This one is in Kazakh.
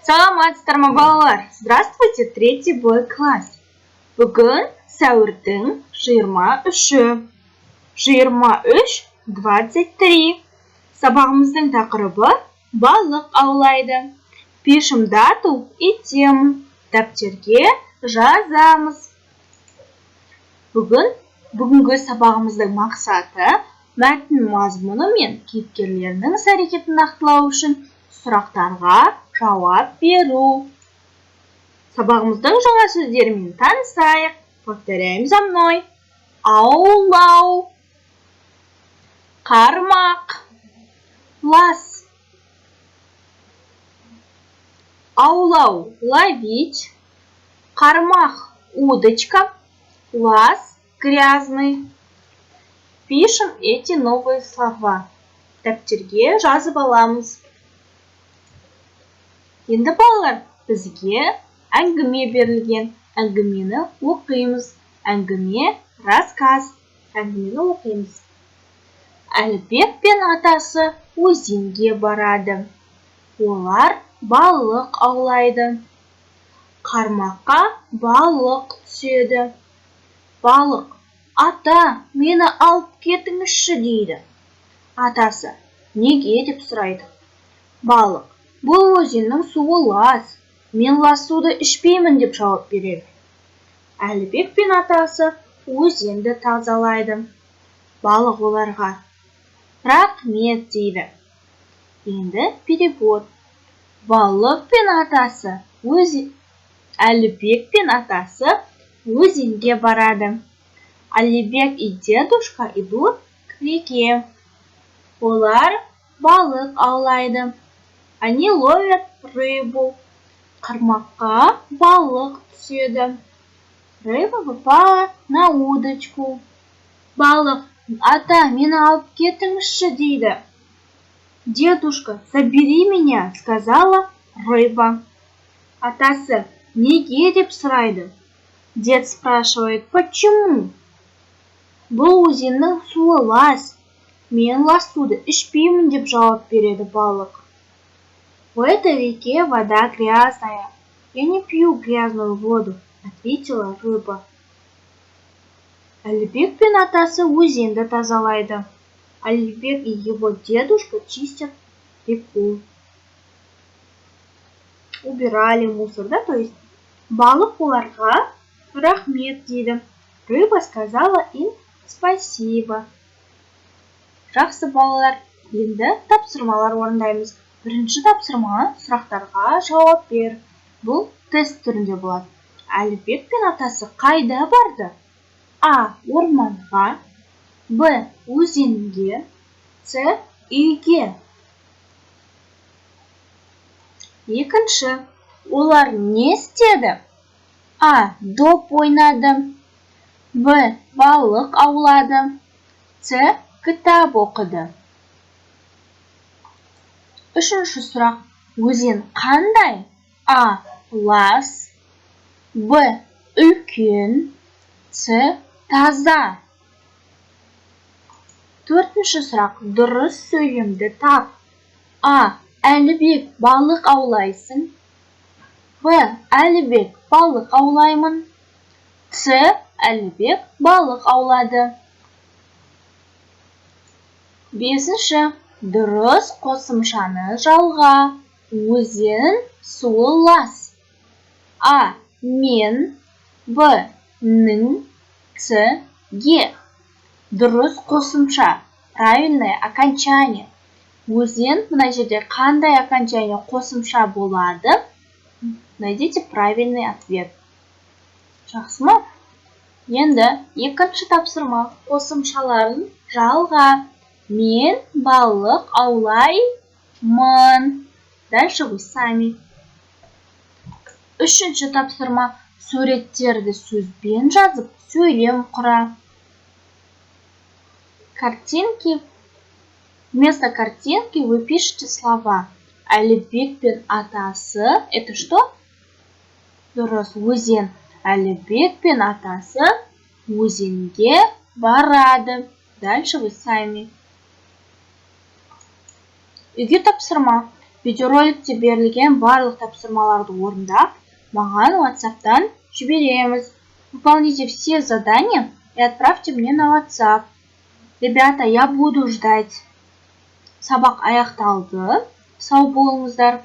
Саламатсыздар ма балалар? Здравствуйте, 3 Б класс. Бүгін сәуірдің 23-і. 23, 23. Сабағымыздың тақырыбы балық аулайды. Пишем дату и тему. Дәптерге жазамыз. Бүгінгі сабағымыздың мақсаты мәтін мазмұны мен кейіпкерлерінің іс-әрекетін нақтылау үшін сұрақтарға жауап беру. Сабағымыздың жаңа сөздерімен танысайық. Повторяем за мной. Аулау, қармақ, лаз. Аулау – ловить, қармақ – удочка, лаз – грязный. Пишем эти новые слова. Дәптерге жазып аламыз. Енді балалар, бізге әңгіме берілген. Әңгімені оқимыз. Әңгіме – рассказ. Әңгімені оқимыз. Әлібек пен атасы өзенге барады. Олар балық аулайды. Қармаққа балық түседі. Балық: ата, мені алып кетіңізші дейді. Атасы: неге деп сұрайды. Балық: бұл өзеннің суы лас. Мен лас суды ішпеймін деп жауап береді. Әлібек пен атасы өзенді тазалайды. Балық оларға рахмет дейді. Енді перевод. Әлібек пен атасы өзенге барады. Әлібек и дедушка идут к реке. Олар балық аулайды. Они ловят рыбу. Қармаққа балық түседі. Рыба попала на удочку. Балық: ата, мені алып кетіңізші дейді. Дедушка: забери меня, сказала рыба. Атасы: неге деп сұрайды. Дед спрашивает: почему? Бұл өзеннің суы лас. Мен лас суды ішпеймін деп жауап береді балық. В этой реке вода грязная. Я не пью грязную воду, ответила рыба. Әлібек пен атасы өзенді тазалайды. Әлібек и его дедушка чистят реку. Убирали мусор, да, то есть балық оларға рахмет дейді. Рыба сказала им спасибо. Жақсы балалар, енді тапсырмалар орындаймыз. Бірінші тапсырма: сұрақтарға жауап бер. Бұл тест түрінде болады. Әлібек пен атасы қайда барды? А. Орманға, Б. Өзенге, С. Үйге. Екінші: олар не істеді? А. Доп ойнады, Б. Балық аулады, С. Кітап оқыды. Үшінші сұрақ: өзен қандай? А. Лас, Б. Үлкен, С. Таза. Төртінші сұрақ: дұрыс сөйлемді тап. А. Әлібек, балық аулайсың. Б. Әлібек, балық аулаймын. С. Әлібек балық аулады. Бесінші: дұрыс қосымшаны жалға. Өзен суы лас. А. Мен, Б. Нің, С. Ге. Дұрыс қосымша. Правильное окончание. Өзен мына жерде қандай окончание қосымша болады? Найдите правильный ответ. Жақсы ма? Енді екінші тапсырма: қосымшаларын жалға. Мен балық аулаймын. Дальше вы сами. Үшінші тапсырма: суреттерді сөзбен жазып, сөйлем құра. Картинки. Вместо картинки вы пишете слова. Әлібек пен атасы. Это что? Дұрыс, өзен. Әлібек пен атасы өзенге барады. Дальше вы сами. Үйге тапсырма: Видеороликте берілген барлық тапсырмаларды орындап, маған WhatsApp-тан жібереміз. Выполните все задания и отправьте мне на WhatsApp. Ребята, я буду ждать. Сабақ аяқталды. Сау болыңыздар.